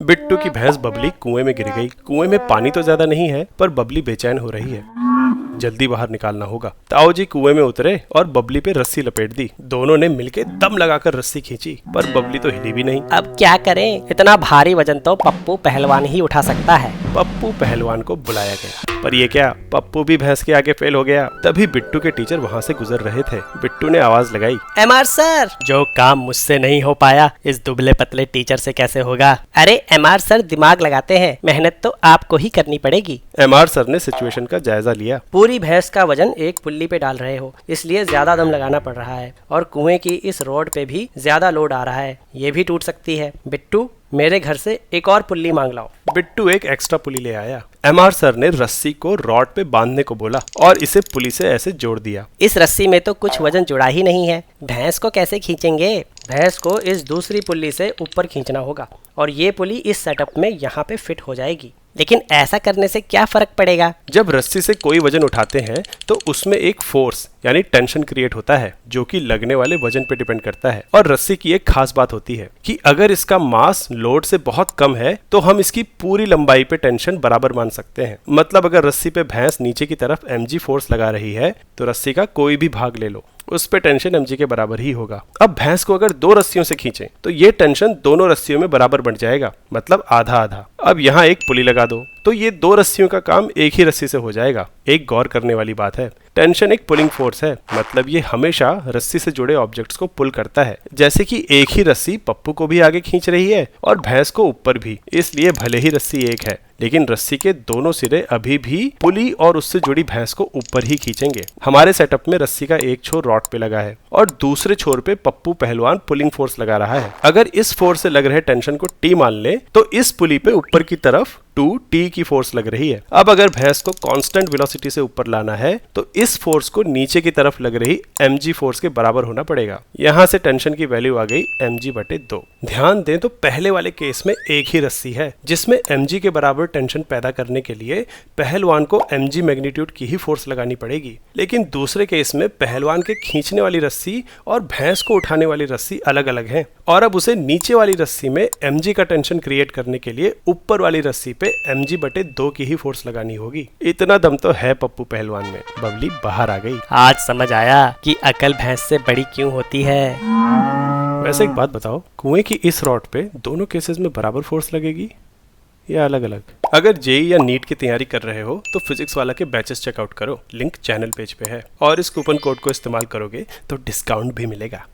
बिट्टू की भैंस बबली कुएं में गिर गई। कुएं में पानी तो ज्यादा नहीं है, पर बबली बेचैन हो रही है। जल्दी बाहर निकालना होगा। ताऊ जी कुएं में उतरे और बबली पे रस्सी लपेट दी। दोनों ने मिलके दम लगाकर रस्सी खींची, पर बबली तो हिली भी नहीं। अब क्या करें, इतना भारी वजन तो पप्पू पहलवान ही उठा सकता है। पप्पू पहलवान को बुलाया गया, पर ये क्या, पप्पू भी भैंस के आगे फेल हो गया। तभी बिट्टू के टीचर वहाँ से गुजर रहे थे। बिट्टू ने आवाज लगाई, एमआर सर, जो काम मुझसे नहीं हो पाया इस दुबले पतले टीचर से कैसे होगा। अरे एमआर सर, दिमाग लगाते हैं, मेहनत तो आपको ही करनी पड़ेगी। एमआर सर ने सिचुएशन का जायजा लिया। पूरी भैंस का वजन एक पुल्ली पे डाल रहे हो, इसलिए ज्यादा दम लगाना पड़ रहा है, और कुएं की इस रोड पे भी ज्यादा लोड आ रहा है, ये भी टूट सकती है। बिट्टू, मेरे घर से एक और पुल्ली मांग लाओ। बिट्टू एक एक्स्ट्रा पुली ले आया। एमआर सर ने रस्सी को रॉड पे बांधने को बोला और इसे पुली से ऐसे जोड़ दिया। इस रस्सी में तो कुछ वजन जुड़ा ही नहीं है, भैंस को कैसे खींचेंगे। भैंस को इस दूसरी पुल्ली से ऊपर खींचना होगा, और ये पुली इस सेटअप में यहाँ पे फिट हो जाएगी। लेकिन ऐसा करने से क्या फर्क पड़ेगा। जब रस्सी से कोई वजन उठाते हैं तो उसमें एक फोर्स यानी टेंशन क्रिएट होता है, जो कि लगने वाले वजन पे डिपेंड करता है। और रस्सी की एक खास बात होती है कि अगर इसका मास लोड से बहुत कम है तो हम इसकी पूरी लंबाई पे टेंशन बराबर मान सकते हैं। मतलब अगर रस्सी पे भैंस नीचे की तरफ mg फोर्स लगा रही है तो रस्सी का कोई भी भाग ले लो, उस पे टेंशन mg के बराबर ही होगा। अब भैंस को अगर दो रस्सियों से खींचें तो ये टेंशन दोनों रस्सियों में बराबर बढ़ जाएगा, मतलब आधा आधा। अब यहाँ एक पुली लगा दो तो ये दो रस्सियों का काम एक ही रस्सी से हो जाएगा। एक गौर करने वाली बात है, टेंशन एक पुलिंग फोर्स है, मतलब ये हमेशा रस्सी से जुड़े ऑब्जेक्ट्स को पुल करता है। जैसे कि एक ही रस्सी पप्पू को भी आगे खींच रही है और भैंस को ऊपर भी, इसलिए भले ही रस्सी एक है लेकिन रस्सी के दोनों सिरे अभी भी पुली और उससे जुड़ी भैंस को ऊपर ही खींचेंगे। हमारे सेटअप में रस्सी का एक छोर रॉड पे लगा है और दूसरे छोर पे पप्पू पहलवान पुलिंग फोर्स लगा रहा है। अगर इस फोर्स से लग रहे टेंशन को टी मान ले तो इस पुली पे ऊपर की तरफ 2t की फोर्स लग रही है। अब अगर भैंस को कांस्टेंट वेलोसिटी से ऊपर लाना है तो इस फोर्स को नीचे की तरफ लग रही mg फोर्स के बराबर होना पड़ेगा। यहाँ से टेंशन की वैल्यू आ गई mg/2। ध्यान दें तो पहले वाले केस में एक ही रस्सी है जिसमें mg के बराबर टेंशन पैदा करने के लिए पहलवान को mg मैग्नीट्यूड की ही फोर्स लगानी पड़ेगी। लेकिन दूसरे केस में पहलवान के खींचने वाली रस्सी और भैंस को उठाने वाली रस्सी अलग अलग है, और अब उसे नीचे वाली रस्सी में mg का टेंशन क्रिएट करने के लिए ऊपर वाली रस्सी पे mg/2 की ही फोर्स लगानी होगी। इतना दम तो है पप्पू पहलवान में। बबली बाहर आ गई। आज समझ आया कि अकल भैंस से बड़ी क्यों होती है। वैसे एक बात बताओ, कुएं की इस रॉड पे दोनों केसेस में बराबर फोर्स लगेगी या अलग अलग? अगर जेई या नीट की तैयारी कर रहे हो तो फिजिक्स वाला के बैचेस चेकआउट करो, लिंक चैनल पेज पे है, और इस कूपन कोड को इस्तेमाल करोगे तो डिस्काउंट भी मिलेगा।